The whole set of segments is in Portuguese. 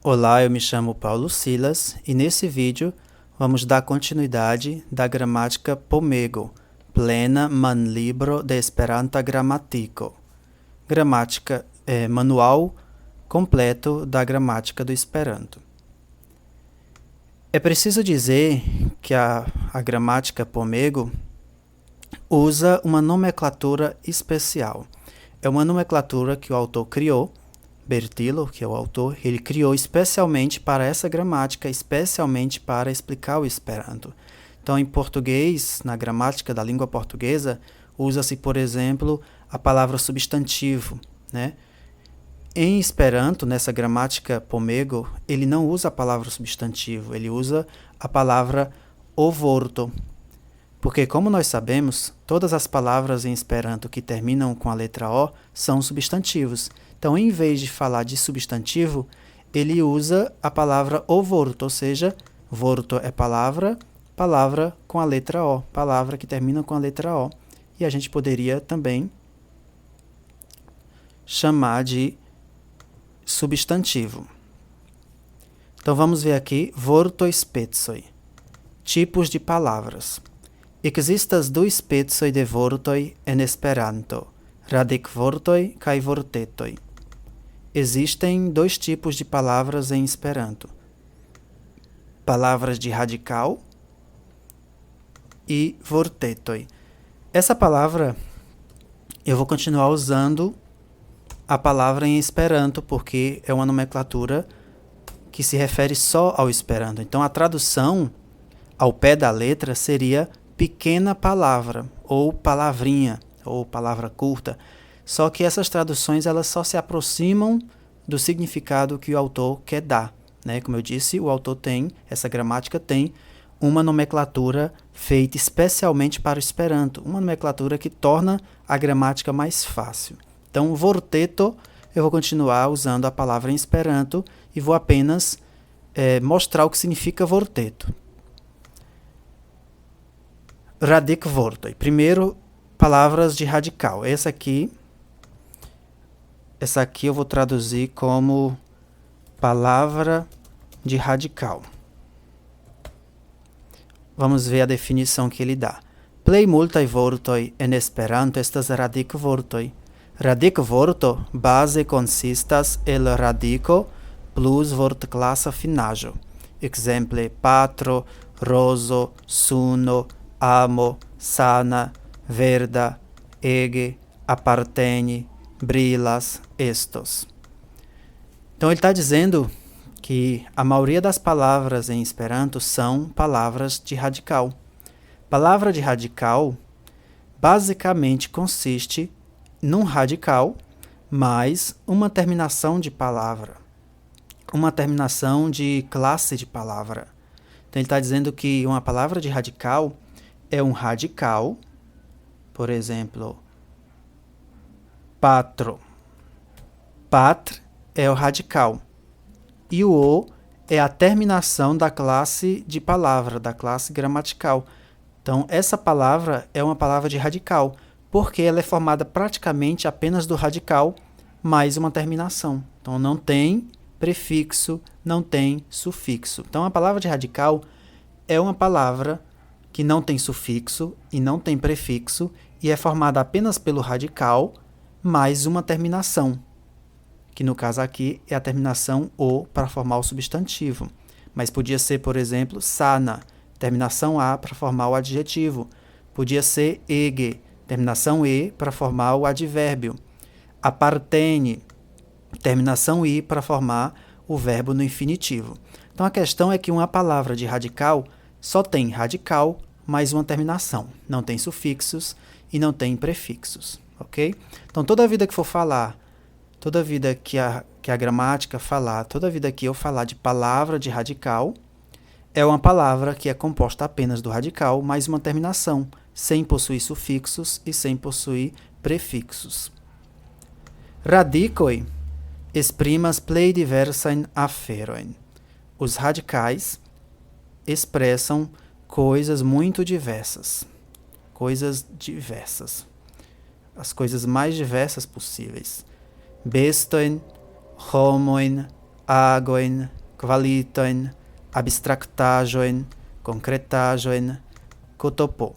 Olá, eu me chamo Paulo Silas e nesse vídeo vamos dar continuidade da gramática Pomego, plena man libro de Esperanta gramatiko. Gramática manual completo da gramática do Esperanto. É preciso dizer que a gramática Pomego usa uma nomenclatura especial. É uma nomenclatura que o autor criou. Bertilo, que é o autor, ele criou especialmente para essa gramática, especialmente para explicar o Esperanto. Então, em português, na gramática da língua portuguesa, usa-se, por exemplo, a palavra substantivo, né? Em Esperanto, nessa gramática Pomego, ele não usa a palavra substantivo, ele usa a palavra ovorto. Porque, como nós sabemos, todas as palavras em Esperanto que terminam com a letra O são substantivos. Então, em vez de falar de substantivo, ele usa a palavra ovorto, ou seja, vorto é palavra, palavra com a letra O, palavra que termina com a letra O. E a gente poderia também chamar de substantivo. Então, vamos ver aqui, vortoi specoj, tipos de palavras. Existas du specoj de vortoj en Esperanto, radikvortoj kaj vortetoj. Existem dois tipos de palavras em Esperanto. Palavras de radical e vortetoj. Essa palavra, eu vou continuar usando a palavra em Esperanto, porque é uma nomenclatura que se refere só ao Esperanto. Então, a tradução ao pé da letra seria pequena palavra, ou palavrinha, ou palavra curta. Só que essas traduções elas só se aproximam do significado que o autor quer dar, né? Como eu disse, o autor essa gramática tem uma nomenclatura feita especialmente para o Esperanto, uma nomenclatura que torna a gramática mais fácil. Então, vorteto, eu vou continuar usando a palavra em Esperanto e vou apenas mostrar o que significa vorteto. Radikvortoj. Primeiro, palavras de radical. Essa aqui eu vou traduzir como palavra de radical. Vamos ver a definição que ele dá. Plej multaj vortoj en Esperanto estas radikvortoj. Radikvorto base consistas el radiko plus vortklasa finaĵo. Ekzemple patro, rozo, suno, amo, sana, verda, ege, apartene, brilas, estos. Então ele está dizendo que a maioria das palavras em Esperanto são palavras de radical. Palavra de radical basicamente consiste num radical mais uma terminação de palavra, uma terminação de classe de palavra. Então ele está dizendo que uma palavra de radical é um radical, por exemplo, patro. Patr é o radical. E o O é a terminação da classe de palavra, da classe gramatical. Então, essa palavra é uma palavra de radical, porque ela é formada praticamente apenas do radical mais uma terminação. Então, não tem prefixo, não tem sufixo. Então, a palavra de radical é uma palavra que não tem sufixo e não tem prefixo e é formada apenas pelo radical mais uma terminação, que no caso aqui é a terminação O para formar o substantivo. Mas podia ser, por exemplo, sana, terminação A para formar o adjetivo. Podia ser ege, terminação E para formar o advérbio. Apartene, terminação I para formar o verbo no infinitivo. Então a questão é que uma palavra de radical só tem radical mais uma terminação. Não tem sufixos e não tem prefixos, ok? Então toda vida que for falar, toda vida que a gramática falar, toda vida que eu falar de palavra de radical, é uma palavra que é composta apenas do radical mais uma terminação, sem possuir sufixos e sem possuir prefixos. Radikoj esprimas plej diversajn aferojn. Os radicais expressam coisas muito diversas. Coisas diversas. As coisas mais diversas possíveis. Bestojn, homoin, agoin, kvalitojn, abstraktaĵojn, concretaĵojn, kotopo.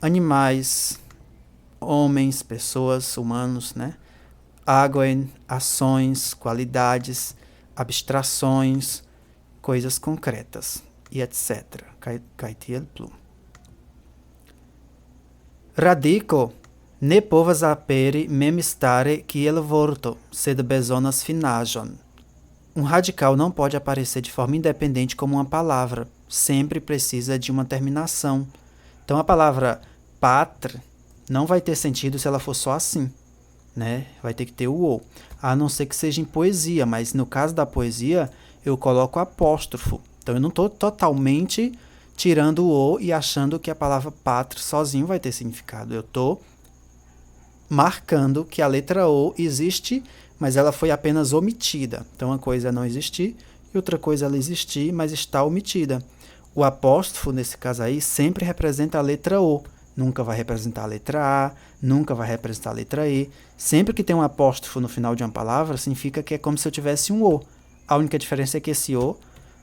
Animais, homens, pessoas, humanos, né? Agoin, ações, qualidades, abstrações, coisas concretas, e etc. Kaj plu. Radiko ne povas aperi memstare kiel vorto, sed bezonas finaĵon. Um radical não pode aparecer de forma independente como uma palavra, sempre precisa de uma terminação. Então a palavra patre não vai ter sentido se ela for só assim, né? Vai ter que ter o ou, a não ser que seja em poesia, mas no caso da poesia eu coloco apóstrofo. Então eu não estou totalmente tirando o ou e achando que a palavra patre sozinho vai ter significado. Eu estou marcando que a letra O existe, mas ela foi apenas omitida. Então uma coisa é não existir e outra coisa é ela existir, mas está omitida. O apóstrofo, nesse caso aí, sempre representa a letra O. Nunca vai representar a letra A, nunca vai representar a letra E. Sempre que tem um apóstrofo no final de uma palavra, significa que é como se eu tivesse um O. A única diferença é que esse O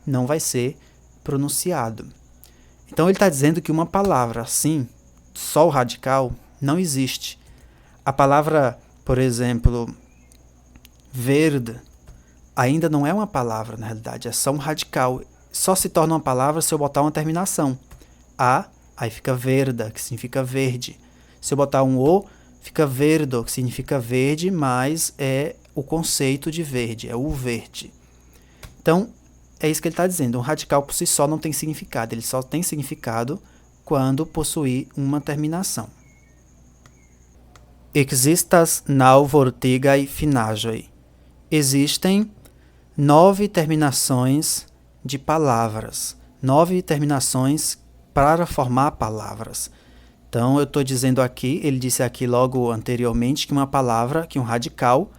não vai ser pronunciado. Então ele está dizendo que uma palavra assim, só o radical, não existe. A palavra, por exemplo, verde, ainda não é uma palavra, na realidade, é só um radical. Só se torna uma palavra se eu botar uma terminação. A, aí fica verda, que significa verde. Se eu botar um O, fica verdo, que significa verde, mas é o conceito de verde, é o verde. Então, é isso que ele está dizendo. Um radical por si só não tem significado. Ele só tem significado quando possuir uma terminação. Existas naŭ vortigaj finaĵoj. Existem 9 terminações de palavras. 9 terminações para formar palavras. Então, eu estou dizendo aqui, ele disse aqui logo anteriormente, que uma palavra, que um radical,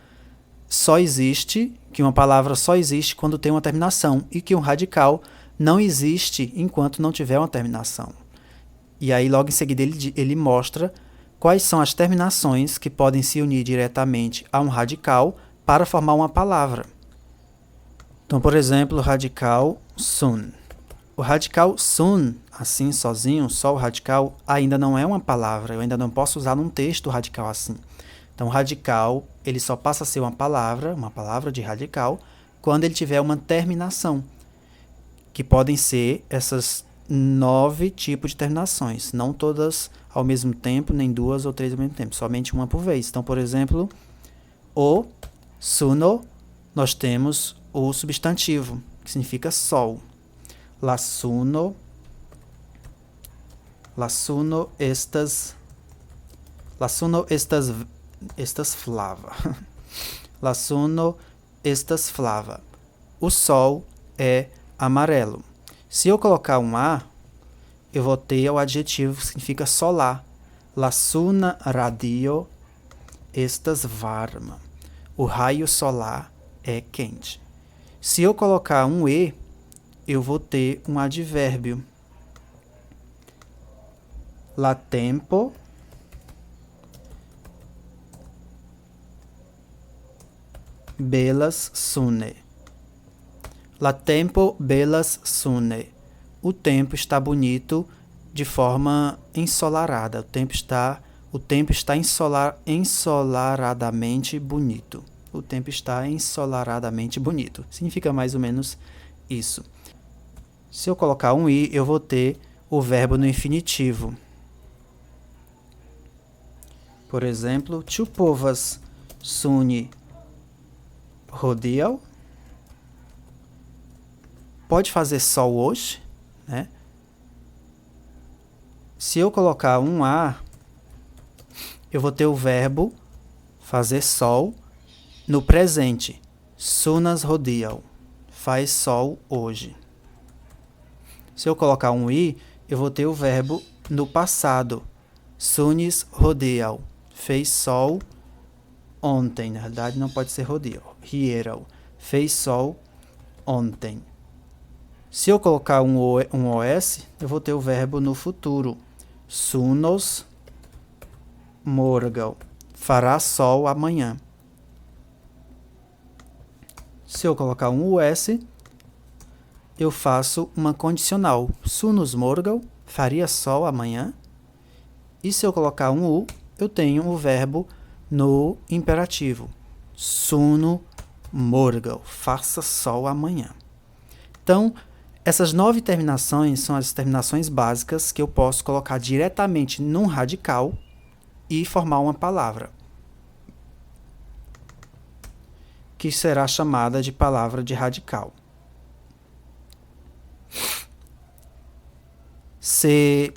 só existe, que uma palavra só existe quando tem uma terminação, e que um radical não existe enquanto não tiver uma terminação. E aí, logo em seguida, ele mostra quais são as terminações que podem se unir diretamente a um radical para formar uma palavra. Então, por exemplo, o radical sun. O radical sun, assim, sozinho, só o radical, ainda não é uma palavra. Eu ainda não posso usar num texto o radical assim. Então, o radical, ele só passa a ser uma palavra de radical, quando ele tiver uma terminação, que podem ser essas 9 tipos de terminações. Não todas ao mesmo tempo, nem 2 ou 3 ao mesmo tempo, somente uma por vez. Então, por exemplo, o suno, nós temos o substantivo, que significa sol. La suno estas flava. La suno estas flava. O sol é amarelo. Se eu colocar um A, eu vou ter o adjetivo que significa solar. La suna radio estas varma. O raio solar é quente. Se eu colocar um E, eu vou ter um advérbio. La tempo belas sune. La tempo belas sune. O tempo está bonito de forma ensolarada. O tempo está ensolaradamente bonito. O tempo está ensolaradamente bonito. Significa mais ou menos isso. Se eu colocar um i, eu vou ter o verbo no infinitivo. Por exemplo, ĉu povas suni hodiaŭ? Pode fazer sol hoje, né? Se eu colocar um a, eu vou ter o verbo fazer sol no presente. Sunas hodiaŭ. Faz sol hoje. Se eu colocar um i, eu vou ter o verbo no passado. Sunis hodiaŭ. Fez sol ontem. Na verdade, não pode ser hodiaŭ. Hieraŭ. Fez sol ontem. Se eu colocar um os, eu vou ter o verbo no futuro. Sunos morgaŭ. Fará sol amanhã. Se eu colocar um US, eu faço uma condicional. Sunus morgal, faria sol amanhã. E se eu colocar um U, eu tenho o verbo no imperativo. Suno morgal, faça sol amanhã. Então, essas 9 terminações são as terminações básicas que eu posso colocar diretamente num radical e formar uma palavra, que será chamada de palavra de radical. Se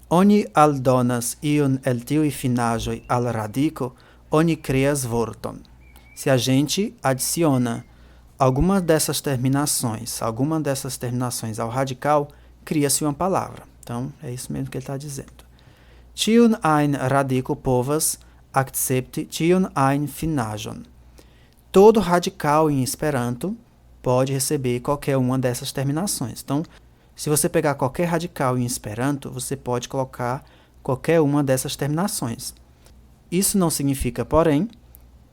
oni aldonas iun el tiuj finaĵoj al radiko, oni kreas vorton. Se a gente adiciona alguma dessas terminações ao radical, cria-se uma palavra. Então, é isso mesmo que ele está dizendo. Ĉiun ajn radiko povas akcepti ĉiun ajn finaĵon. Todo radical em Esperanto pode receber qualquer uma dessas terminações. Então, se você pegar qualquer radical em Esperanto, você pode colocar qualquer uma dessas terminações. Isso não significa, porém,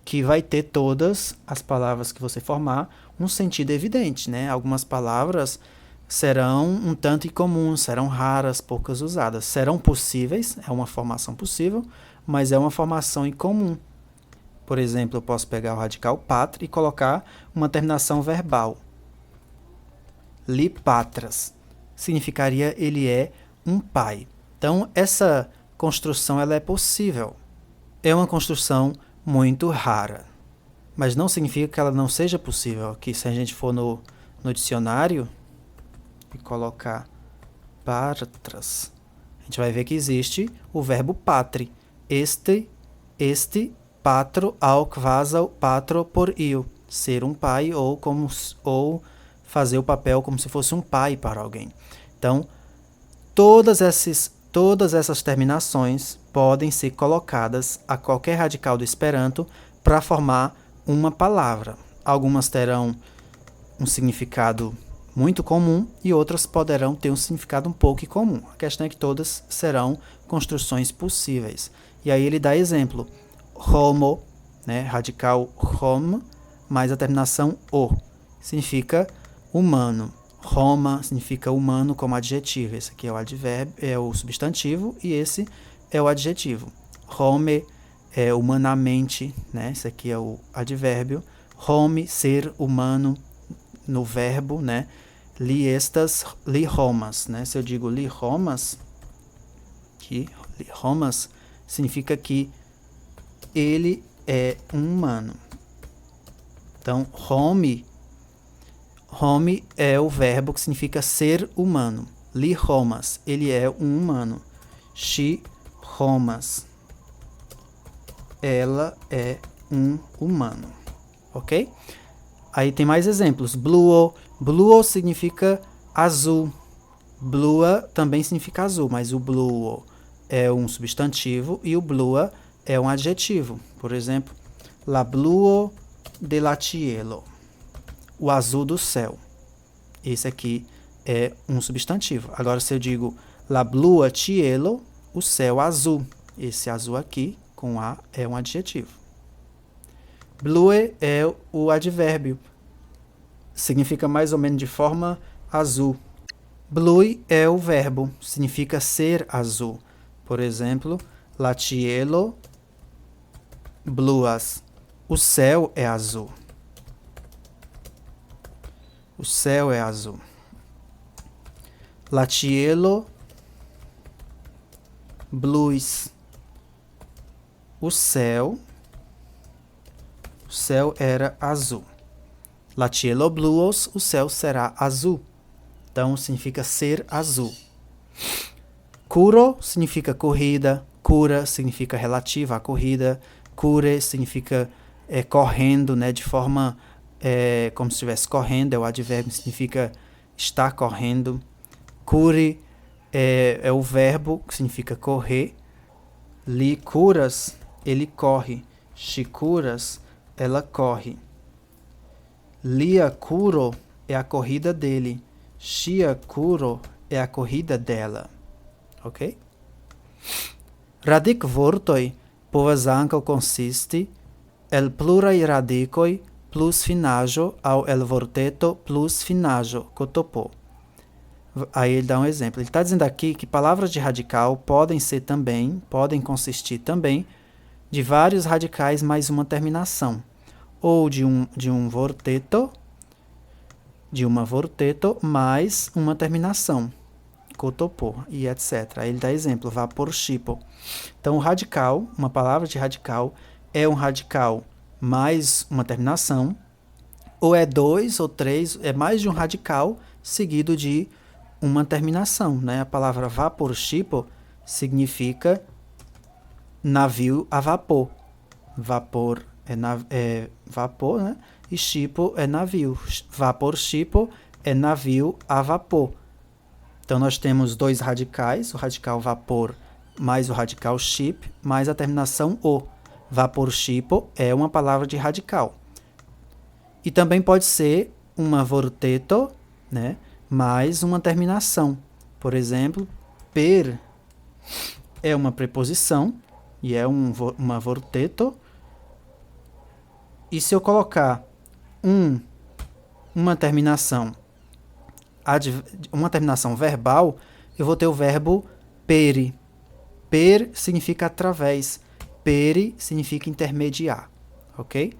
que vai ter todas as palavras que você formar um sentido evidente, né? Algumas palavras serão um tanto incomuns, serão raras, poucas usadas. Serão possíveis, é uma formação possível, mas é uma formação incomum. Por exemplo, eu posso pegar o radical patra e colocar uma terminação verbal. Li patras significaria ele é um pai. Então, essa construção ela é possível. É uma construção muito rara, mas não significa que ela não seja possível. Aqui, se a gente for no dicionário e colocar patras, a gente vai ver que existe o verbo patri. Este patro au quasau patro por io. Ser um pai ou fazer o papel como se fosse um pai para alguém. Então, todas essas terminações podem ser colocadas a qualquer radical do Esperanto para formar uma palavra. Algumas terão um significado muito comum e outras poderão ter um significado um pouco incomum. A questão é que todas serão construções possíveis. E aí ele dá exemplo. Homo, né, radical hom, mais a terminação o, significa humano. Roma significa humano como adjetivo. Esse aqui é o advérbio, é o substantivo, e esse é o adjetivo. Home é humanamente, né? Esse aqui é o advérbio. Home, ser humano, no verbo, né? Li estas, li Romas, né? Se eu digo li Romas, li Romas, significa que ele é um humano. Então, home é o verbo que significa ser humano. Li Romas, ele é um humano. She Romas, ela é um humano. Ok? Aí tem mais exemplos. Bluo significa azul. Blua também significa azul, mas o bluo é um substantivo e o blua é um adjetivo. Por exemplo, la bluo de la cielo. O azul do céu. Esse aqui é um substantivo. Agora, se eu digo la blua cielo, o céu azul. Esse azul aqui, com A, é um adjetivo. Blue é o advérbio. Significa mais ou menos de forma azul. Blue é o verbo. Significa ser azul. Por exemplo, la cielo bluas. O céu é azul. O céu é azul. La cielo blues. O céu era azul. La cielo bluos, o céu será azul. Então, significa ser azul. Curo significa corrida. Cura significa relativa à corrida. Cure significa correndo, né, de forma como se estivesse correndo. É o advérbio, significa estar correndo. Cure é o verbo que significa correr. Li curas, ele corre. She curas, ela corre. Lia curo é a corrida dele. Shia curo é a corrida dela. Ok? Radik vortoi povas ankaŭ consisti el pluraj radikoj plus finaĵo ao el vorteto plus finaĵo, kotopo. Aí ele dá um exemplo. Ele está dizendo aqui que palavras de radical podem consistir também de vários radicais mais uma terminação, ou de um vorteto, de uma vorteto mais uma terminação, kotopo, e etc. Aí ele dá exemplo, vaporŝipo. Então, o radical, uma palavra de radical, é um radical mais uma terminação, ou é dois ou três, é mais de um radical seguido de uma terminação, né? A palavra vaporŝipo significa navio a vapor. Vapor é vapor, né? E šipo é navio. Vaporŝipo é navio a vapor. Então, nós temos dois radicais, o radical vapor mais o radical ship, mais a terminação o. Vaporŝipo é uma palavra de radical. E também pode ser uma vorteto, né, mais uma terminação. Por exemplo, per é uma preposição e é uma vorteto. E se eu colocar uma terminação verbal, eu vou ter o verbo peri. Per significa através, peri significa intermediar, ok?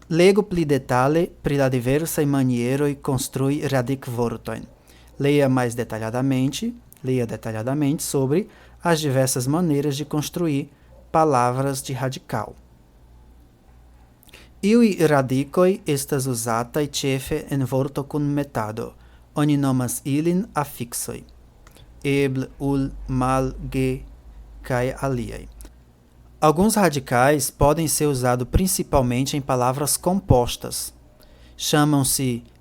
Legu pli detale pri la diversaj manieroj konstrui radikvortojn. Leia detalhadamente sobre as diversas maneiras de construir palavras de radical. Iuj radikoj estas uzataj ĉefe en vortokunmetado. Oni nomas ilin afiksoj. Eble, ul, mal, ge, kaj aliaj. Alguns radicais podem ser usados principalmente em palavras compostas.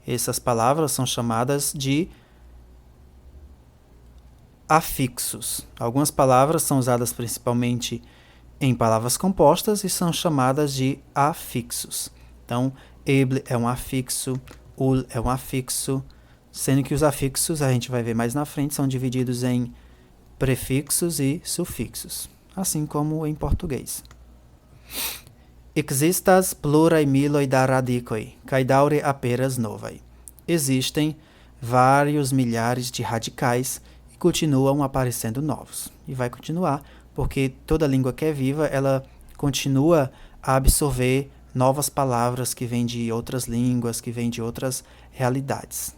Essas palavras são chamadas de afixos. Algumas palavras são usadas principalmente em palavras compostas e são chamadas de afixos. Então, eble é um afixo, ul é um afixo, sendo que os afixos, a gente vai ver mais na frente, são divididos em prefixos e sufixos, assim como em português. Ekzistas pluraj miloj da radikoj, kaj daŭre aperas novaj. Existem vários milhares de radicais e continuam aparecendo novos. E vai continuar, porque toda língua que é viva, ela continua a absorver novas palavras que vêm de outras línguas, que vêm de outras realidades.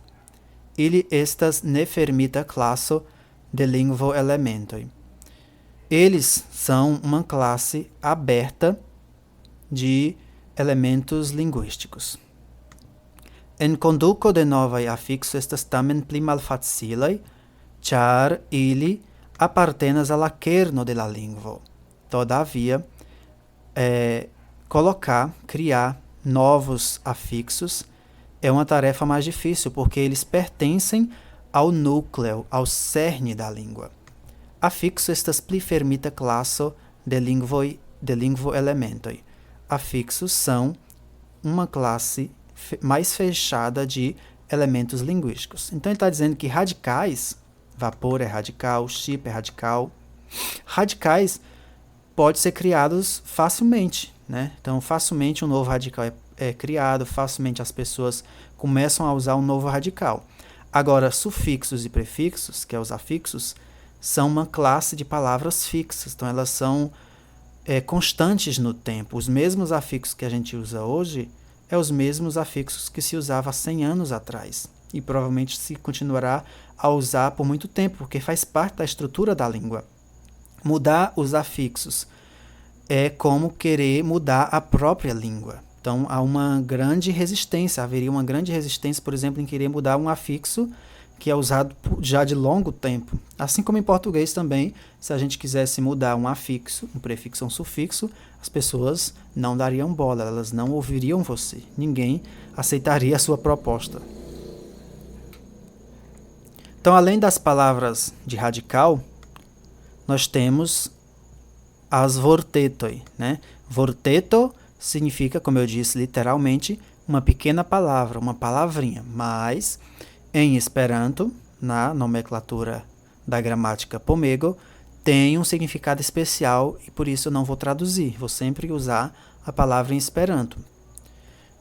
Ili estas nefermita klaso de lingvoelementoj. Eles são uma classe aberta de elementos linguísticos. En konduko de novaj afixoj estas tamen pli malfacilaj, ĉar ili apartenas al la kerno de la lingvo. Todavia, criar novos afixos é uma tarefa mais difícil, porque eles pertencem ao núcleo, ao cerne da língua. Afixo estas pli fermita klaso de lingvoelementoj. Afixos são uma classe mais fechada de elementos linguísticos. Então ele está dizendo que radicais, vapor é radical, ship é radical, radicais podem ser criados facilmente, né? Então facilmente um novo radical é criado, facilmente as pessoas começam a usar um novo radical. Agora, sufixos e prefixos, que é os afixos, são uma classe de palavras fixas, então elas são constantes no tempo. Os mesmos afixos que a gente usa hoje os mesmos afixos que se usava há 100 anos atrás e provavelmente se continuará a usar por muito tempo, porque faz parte da estrutura da língua. Mudar os afixos é como querer mudar a própria língua. Então, haveria uma grande resistência, por exemplo, em querer mudar um afixo que é usado já de longo tempo. Assim como em português também, se a gente quisesse mudar um afixo, um prefixo ou um sufixo, as pessoas não dariam bola, elas não ouviriam você. Ninguém aceitaria a sua proposta. Então, além das palavras de radical, nós temos as vortetoj, né? Vorteto significa, como eu disse literalmente, uma pequena palavra, uma palavrinha, mas em Esperanto, na nomenclatura da gramática Pomego, tem um significado especial e por isso eu não vou traduzir, vou sempre usar a palavra em Esperanto.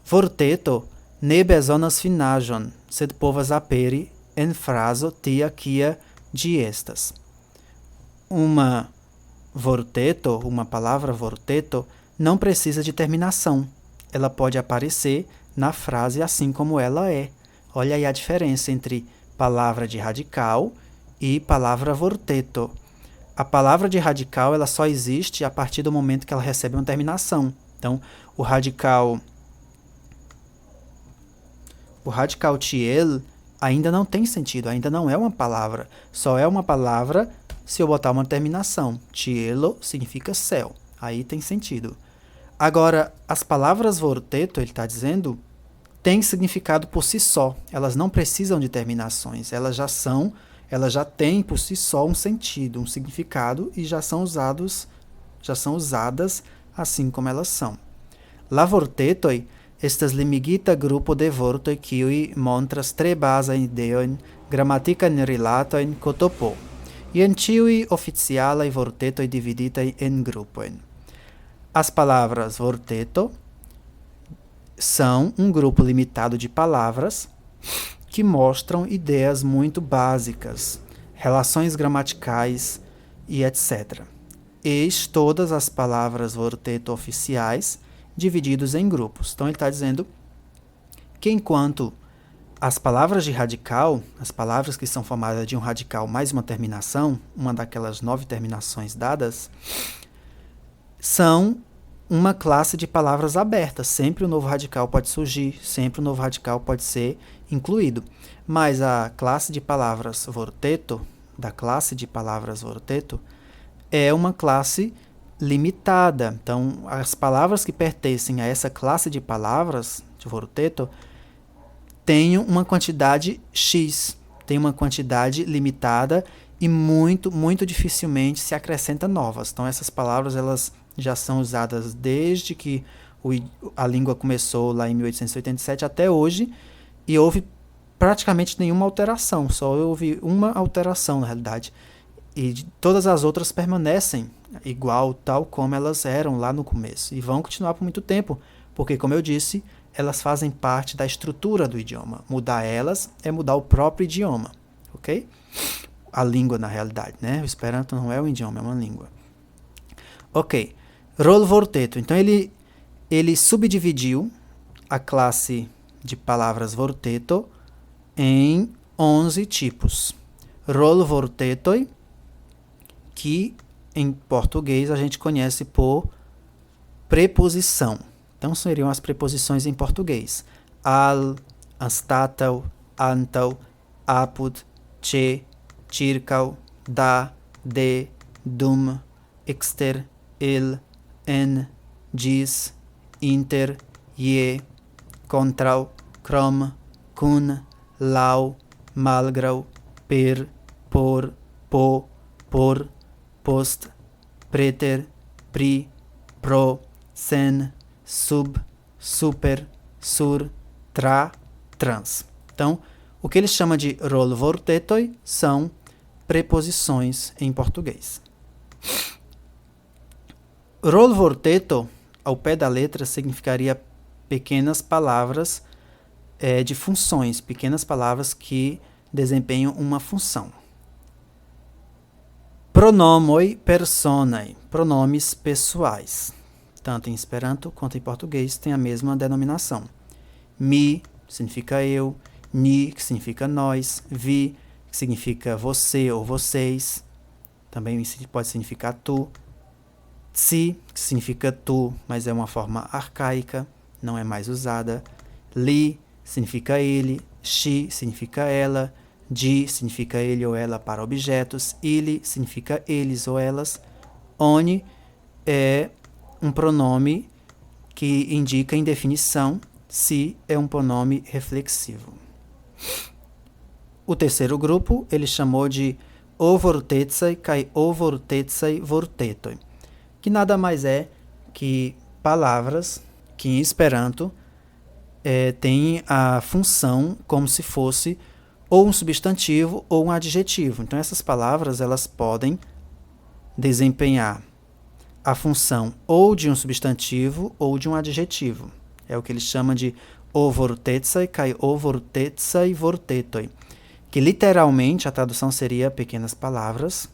Vorteto ne bezonas finaĵon, sed povas aperi en frazo tia kia ĝi estas. Uma palavra vorteto, não precisa de terminação. Ela pode aparecer na frase assim como ela é. Olha aí a diferença entre palavra de radical e palavra vorteto. A palavra de radical ela só existe a partir do momento que ela recebe uma terminação. Então, o radical tiel ainda não tem sentido, ainda não é uma palavra. Só é uma palavra se eu botar uma terminação. Cielo significa céu. Aí tem sentido. Agora, as palavras vorteto, ele está dizendo, têm significado por si só. Elas não precisam de terminações. Elas já têm por si só um sentido, um significado e já são usadas assim como elas são. La vortetoj estas limigita grupo de vortoj kiuj montras tre bazajn ideojn, gramatikajn rilatojn ktp. Jen ĉiuj oficialaj vortetoj dividitaj en grupojn. As palavras vorteto são um grupo limitado de palavras que mostram ideias muito básicas, relações gramaticais e etc. Eis todas as palavras vorteto oficiais divididos em grupos. Então ele está dizendo que enquanto as palavras de radical, as palavras que são formadas de um radical mais uma terminação, uma daquelas 9 terminações dadas, são uma classe de palavras abertas. Sempre um novo radical pode surgir, sempre um novo radical pode ser incluído. Mas a classe de palavras vorteto, é uma classe limitada. Então, as palavras que pertencem a essa classe de palavras de vorteto têm uma quantidade X, tem uma quantidade limitada e muito, muito dificilmente se acrescenta novas. Então, essas palavras elas já são usadas desde que a língua começou lá em 1887 até hoje, e houve praticamente nenhuma alteração, só houve uma alteração na realidade. E todas as outras permanecem igual, tal como elas eram lá no começo. E vão continuar por muito tempo, porque, como eu disse, elas fazem parte da estrutura do idioma. Mudar elas é mudar o próprio idioma, ok? A língua, na realidade, né? O Esperanto não é um idioma, é uma língua. Ok. Rol vorteto. Então, ele subdividiu a classe de palavras vorteto em 11 tipos. Rol vortetoi, que em português a gente conhece por preposição. Então, seriam as preposições em português. Al, anstatau, antau, apud, ce, circau, da, de, dum, exter, il, en, gis, inter, je, contrau, krom, kun, lau, malgrau, per, por, po, por, post, preter, pri, pro, sen, sub, super, sur, tra, trans. Então, o que ele chama de rol vortetoi são preposições em português. Rol vorteto, ao pé da letra, significaria pequenas palavras de funções, pequenas palavras que desempenham uma função. Pronomoi personae, pronomes pessoais. Tanto em Esperanto quanto em português tem a mesma denominação. Mi, que significa eu, ni, que significa nós, vi, que significa você ou vocês, também pode significar tu, tsi, que significa tu, mas é uma forma arcaica, não é mais usada, li, significa ele, she, significa ela, di, significa ele ou ela para objetos, ili, significa eles ou elas, oni é um pronome que indica em definição se é um pronome reflexivo. O terceiro grupo ele chamou de o vortetsai kai o vortetsai vortetoi, que nada mais é que palavras que em Esperanto têm a função como se fosse ou um substantivo ou um adjetivo. Então essas palavras elas podem desempenhar a função ou de um substantivo ou de um adjetivo. É o que ele chama de o vortetsai kai o vortetsai vortetoi, que literalmente a tradução seria pequenas palavras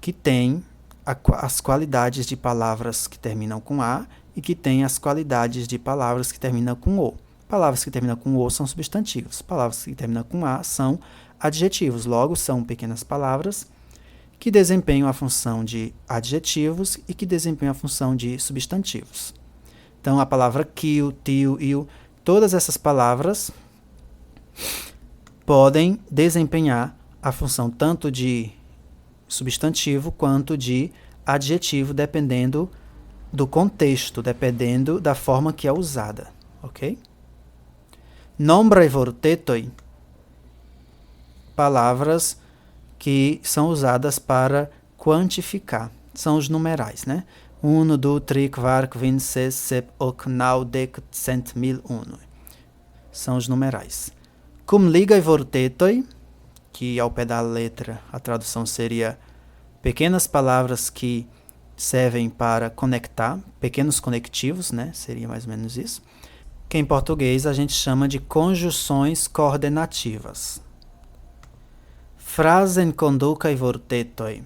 que têm as qualidades de palavras que terminam com A e que têm as qualidades de palavras que terminam com O. Palavras que terminam com O são substantivos, palavras que terminam com A são adjetivos, logo são pequenas palavras que desempenham a função de adjetivos e que desempenham a função de substantivos. Então, a palavra kill, tio, il, todas essas palavras podem desempenhar a função tanto de substantivo quanto de adjetivo, dependendo do contexto, dependendo da forma que é usada, ok? Nombrei vortetoi, palavras que são usadas para quantificar, são os numerais, né? 1, 2, 3, 4, 5, 6, 7, 8, 9, 10, 100, 1000, 1. São os numerais. Cum ligai vortetoi, que ao pé da letra a tradução seria pequenas palavras que servem para conectar, pequenos conectivos, né? Seria mais ou menos isso. Que em português a gente chama de conjunções coordenativas. Phrasen conducai vortetoi,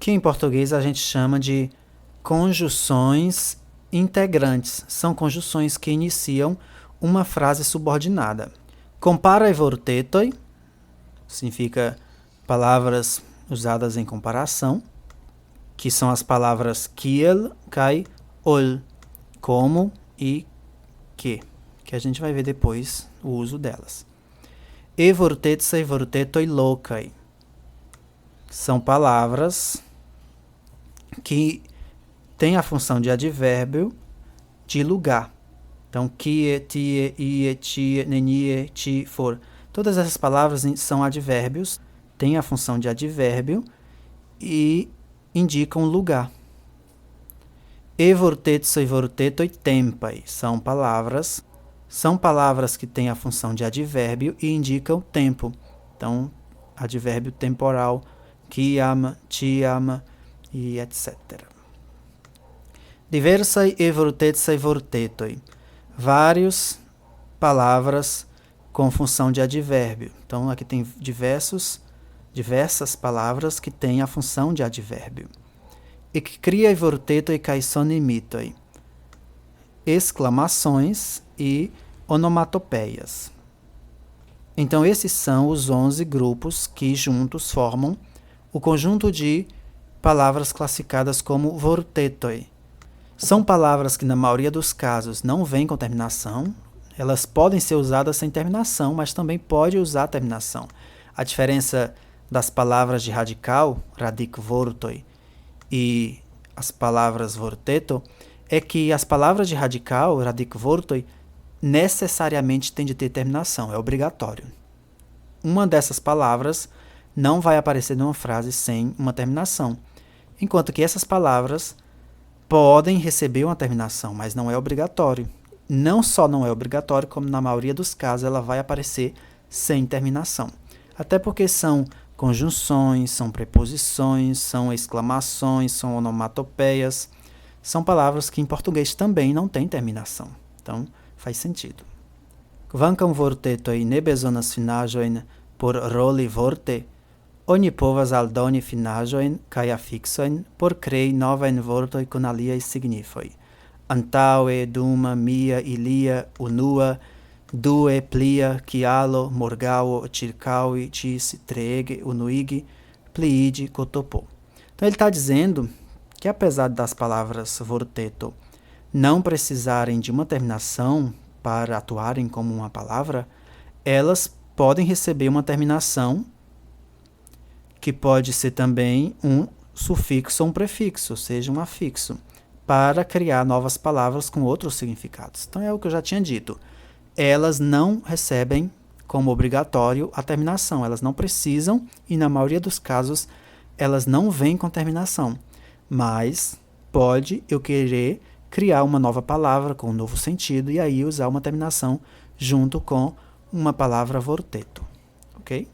que em português a gente chama de conjunções integrantes. São conjunções que iniciam uma frase subordinada. Comparai vortetoi significa palavras usadas em comparação, que são as palavras kiel, kai, ol, como e que a gente vai ver depois o uso delas. E vortetsai vortetoi lokai, são palavras que têm a função de advérbio de lugar. Então, kie, tie, ie, tie, nenie, ti, for. Todas essas palavras são advérbios, têm a função de advérbio e indicam lugar. E vortetsai vortetoi tempai, são palavras que têm a função de advérbio e indicam tempo. Então, advérbio temporal, ki ama, ti ama e etc. Diversai e vortetsai vortetoi, várias palavras com função de advérbio. Então, aqui tem diversas palavras que têm a função de advérbio. E que cria vortetoi kai sonimitoi, exclamações e onomatopeias. Então, esses são os 11 grupos que juntos formam o conjunto de palavras classificadas como vortetoi. São palavras que, na maioria dos casos, não vêm com terminação. Elas podem ser usadas sem terminação, mas também pode usar terminação. A diferença das palavras de radical, radic vortoi, e as palavras vorteto, é que as palavras de radical, radic vortoi, necessariamente têm de ter terminação, é obrigatório. Uma dessas palavras não vai aparecer numa frase sem uma terminação, enquanto que essas palavras podem receber uma terminação, mas não é obrigatório. Não só não é obrigatório, como na maioria dos casos ela vai aparecer sem terminação. Até porque são conjunções, são preposições, são exclamações, são onomatopeias. São palavras que em português também não têm terminação. Então, faz sentido. Kvankam vortetoi ne bezonas finaĵojn por roli vorte, oni povas aldoni finaĵojn kaj afiksojn por krei novajn vortoj kun aliaj signifoj. Antaŭe, duma, mia, ilia, unua, due, plia, kialo, morgaŭo, ĉirkaŭi, ĝis, treege, unuigi, pliigi, kotopo. Então ele está dizendo que apesar das palavras vorteto não precisarem de uma terminação para atuarem como uma palavra, elas podem receber uma terminação que pode ser também um sufixo ou um prefixo, ou seja, um afixo, para criar novas palavras com outros significados. Então é o que eu já tinha dito. Elas não recebem como obrigatório a terminação, elas não precisam e na maioria dos casos elas não vêm com terminação, mas pode eu querer criar uma nova palavra com um novo sentido e aí usar uma terminação junto com uma palavra vorteto, ok?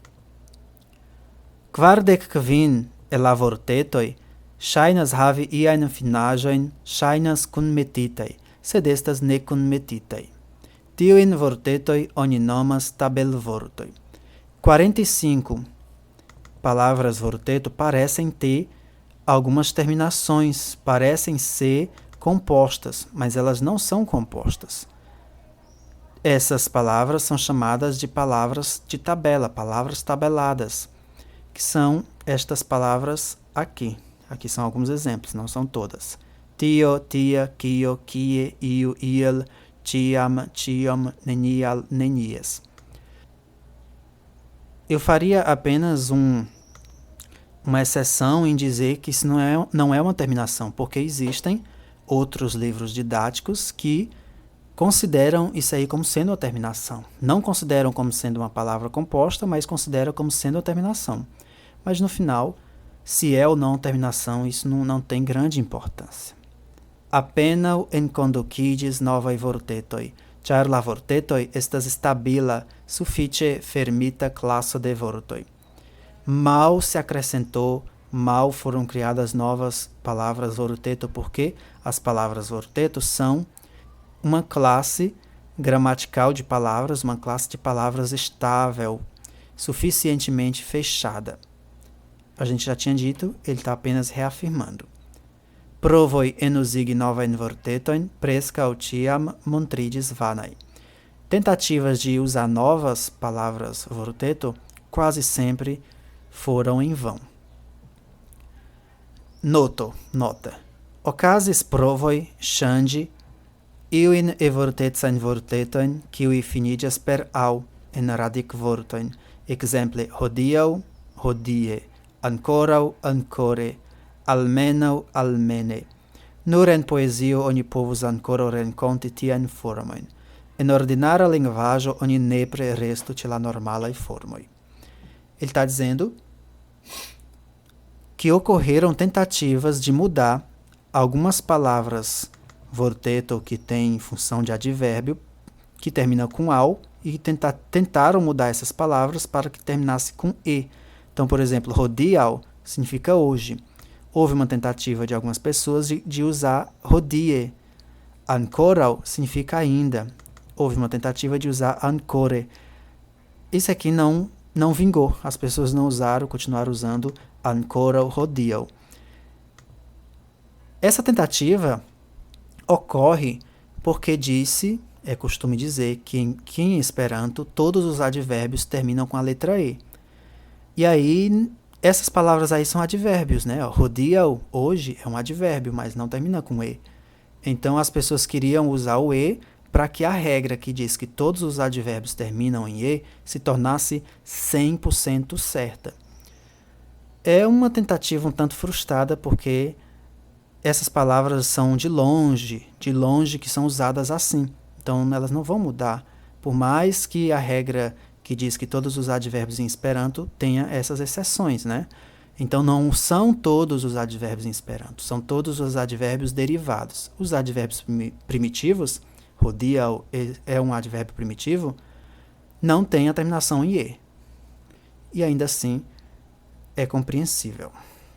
Kvardek kvin ela vortetoi, ŝajnas havi iajn finaĵojn, ŝajnas kunmetitaj, sed estas ne kunmetitaj. Tiujn vortetoj oni nomas tabelvortoj. 45 palavras vorteto parecem ter algumas terminações, parecem ser compostas, mas elas não são compostas. Essas palavras são chamadas de palavras de tabela, palavras tabeladas, que são estas palavras aqui. Aqui são alguns exemplos, não são todas. Tio, tia, kio, kie, iu, iel, tiam, tiom, nenial, nenies. Eu faria apenas uma exceção em dizer que isso não é uma terminação, porque existem outros livros didáticos que consideram isso aí como sendo uma terminação. Não consideram como sendo uma palavra composta, mas consideram como sendo uma terminação. Mas no final, se é ou não terminação, isso não tem grande importância. Apenaŭ enkondukiĝis novaj vortetoj, ĉar la vortetoj estas stabila, sufiĉe fermita klaso de vortoj. Mal se acrescentou, mal foram criadas novas palavras vorteto, porque as palavras vorteto são uma classe gramatical de palavras, uma classe de palavras estável, suficientemente fechada. A gente já tinha dito, ele está apenas reafirmando. Provoj enuzigi novajn vortetojn preskaŭ ĉiam montriĝis vanaj. Tentativas de usar novas palavras vorteto quase sempre foram em vão. Noto, nota. Okazis provoj ŝanĝi iujn evortecajn vortetojn, kiuj finiĝas per aŭ en radikvortojn. Ekzemple hodiaŭ, hodie, ankoraŭ, ankore, almenaŭ, almene. Nur en poezio oni povus ankoraŭ renkonti tiajn formojn. En ordinara lingvaĵo oni nepre restu ĉe la normalaj formoj. Ele está dizendo que ocorreram tentativas de mudar algumas palavras vorteto que tem função de advérbio, que termina com ao, e tentaram mudar essas palavras para que terminasse com e. Então, por exemplo, hodiaŭ significa hoje. Houve uma tentativa de algumas pessoas de usar hodie. Ankoraŭ significa ainda. Houve uma tentativa de usar ankore. Isso aqui não vingou. As pessoas não usaram, continuaram usando ankoraŭ, hodiaŭ. Essa tentativa ocorre porque é costume dizer que em Esperanto todos os advérbios terminam com a letra E. E aí, essas palavras aí são advérbios, né? Hodiaŭ, hoje, é um advérbio, mas não termina com E. Então, as pessoas queriam usar o E para que a regra que diz que todos os advérbios terminam em E se tornasse 100% certa. É uma tentativa um tanto frustrada, porque essas palavras são de longe que são usadas assim. Então, elas não vão mudar, por mais que a regra que diz que todos os advérbios em Esperanto tenha essas exceções, né? Então, não são todos os advérbios em Esperanto, são todos os advérbios derivados. Os advérbios primitivos, hodiaŭ é um advérbio primitivo, não tem a terminação em E. E ainda assim, é compreensível.